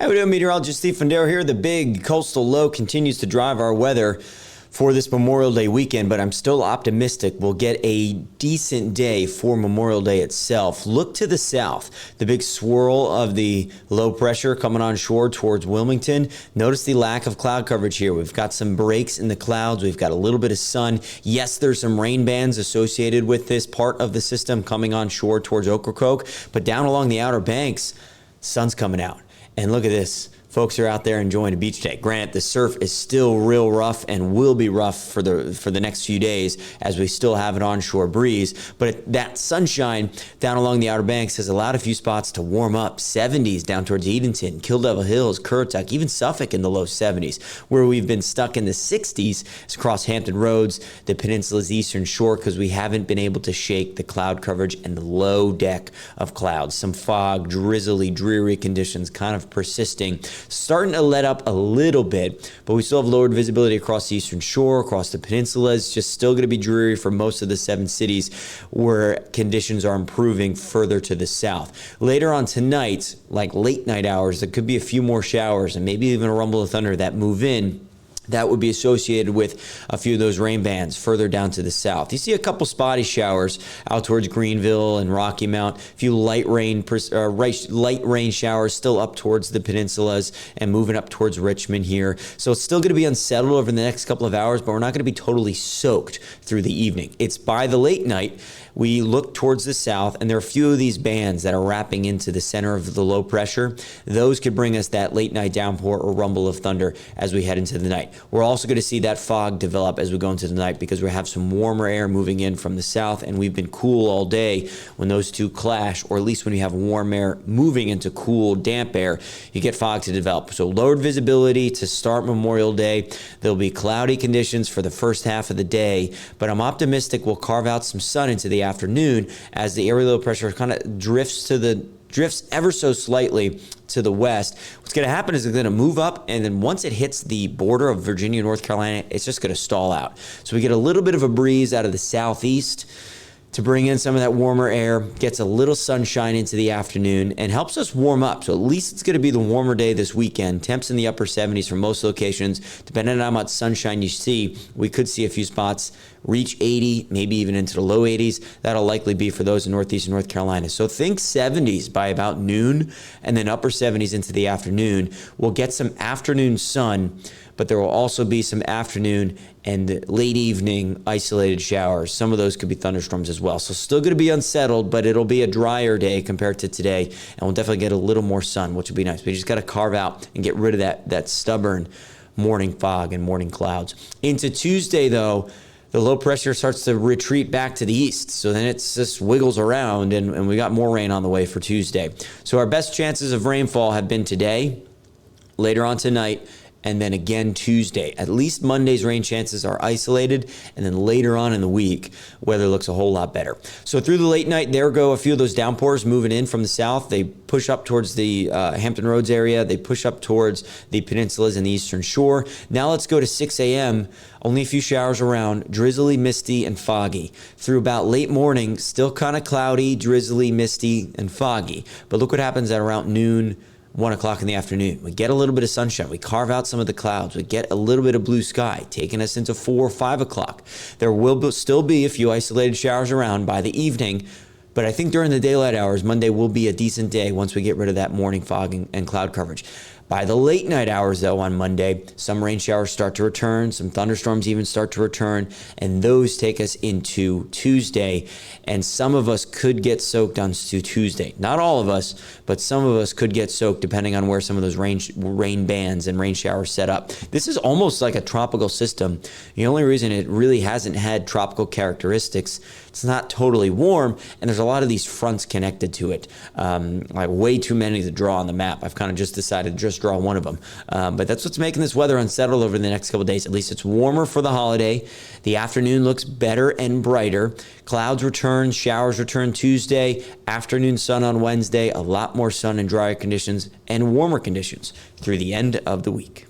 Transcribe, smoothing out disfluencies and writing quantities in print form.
How we doing, meteorologist Steve Fundero here. The big coastal low continues to drive our weather for this Memorial Day weekend, but I'm still optimistic we'll get a decent day for Memorial Day itself. Look to the south, the big swirl of the low pressure coming on shore towards Wilmington. Notice the lack of cloud coverage here. We've got some breaks in the clouds. We've got a little bit of sun. Yes, there's some rain bands associated with this part of the system coming on shore towards Ocracoke, but down along the Outer Banks, sun's coming out. And look at this. Folks are out there enjoying a beach day. Granted, the surf is still real rough and will be rough for the next few days as we still have an onshore breeze. But that sunshine down along the Outer Banks has allowed a few spots to warm up. 70s down towards Edenton, Kill Devil Hills, Currituck, even Suffolk in the low 70s. Where we've been stuck in the 60s is across Hampton Roads, the peninsula's eastern shore, because we haven't been able to shake the cloud coverage and the low deck of clouds. Some fog, drizzly, dreary conditions kind of persisting. Starting to let up a little bit, but we still have lowered visibility across the eastern shore, across the peninsula. It's just still going to be dreary for most of the 7 cities where conditions are improving further to the south. Later on tonight, like late night hours, there could be a few more showers and maybe even a rumble of thunder that move in. That would be associated with a few of those rain bands further down to the south. You see a couple spotty showers out towards Greenville and Rocky Mount. A few light rain showers still up towards the peninsulas and moving up towards Richmond here. So it's still going to be unsettled over the next couple of hours, but we're not going to be totally soaked through the evening. It's by the late night. We look towards the south, and there are a few of these bands that are wrapping into the center of the low pressure. Those could bring us that late night downpour or rumble of thunder as we head into the night. We're also going to see that fog develop as we go into the night because we have some warmer air moving in from the south, and we've been cool all day. When those two clash, or at least when you have warm air moving into cool, damp air, you get fog to develop. So lowered visibility to start Memorial Day. There'll be cloudy conditions for the first half of the day, but I'm optimistic we'll carve out some sun into the afternoon as the area low pressure kind of drifts ever so slightly to the west. What's going to happen is it's going to move up, and then once it hits the border of Virginia and North Carolina, it's just going to stall out. So we get a little bit of a breeze out of the southeast to bring in some of that warmer air, gets a little sunshine into the afternoon, and helps us warm up. So at least it's going to be the warmer day this weekend. Temps in the upper 70s for most locations. Depending on how much sunshine you see, we could see a few spots reach 80, maybe even into the low 80s. That'll likely be for those in Northeast and North Carolina. So think 70s by about noon, and then upper 70s into the afternoon. We'll get some afternoon sun, but there will also be some afternoon and late evening isolated showers. Some of those could be thunderstorms as well. So still going to be unsettled, but it'll be a drier day compared to today, and we'll definitely get a little more sun, which will be nice. We just got to carve out and get rid of that stubborn morning fog and morning clouds. Into Tuesday, though, the low pressure starts to retreat back to the east. So then it just wiggles around, and we got more rain on the way for Tuesday. So our best chances of rainfall have been today, later on tonight, and then again Tuesday. At least Monday's rain chances are isolated, and then later on in the week, weather looks a whole lot better. So through the late night, there go a few of those downpours moving in from the south. They push up towards the Hampton Roads area. They push up towards the peninsulas and the eastern shore. Now let's go to 6 a.m. Only a few showers around, drizzly, misty, and foggy. Through about late morning, still kind of cloudy, drizzly, misty, and foggy. But look what happens at around noon, 1 o'clock in the afternoon. We get a little bit of sunshine. We carve out some of the clouds. We get a little bit of blue sky, taking us into 4 or 5 o'clock. There will still be a few isolated showers around by the evening, but I think during the daylight hours, Monday will be a decent day once we get rid of that morning fog and cloud coverage. By the late night hours, though, on Monday, some rain showers start to return, some thunderstorms even start to return, and those take us into Tuesday, and some of us could get soaked on Tuesday. Not all of us, but some of us could get soaked depending on where some of those rain bands and rain showers set up. This is almost like a tropical system. The only reason it really hasn't had tropical characteristics, it's not totally warm, and there's a lot of these fronts connected to it, like way too many to draw on the map. I've kind of just decided to just draw one of them. But that's what's making this weather unsettled over the next couple of days. At least it's warmer for the holiday. The afternoon looks better and brighter. Clouds return, showers return Tuesday, afternoon sun on Wednesday, a lot more sun and drier conditions and warmer conditions through the end of the week.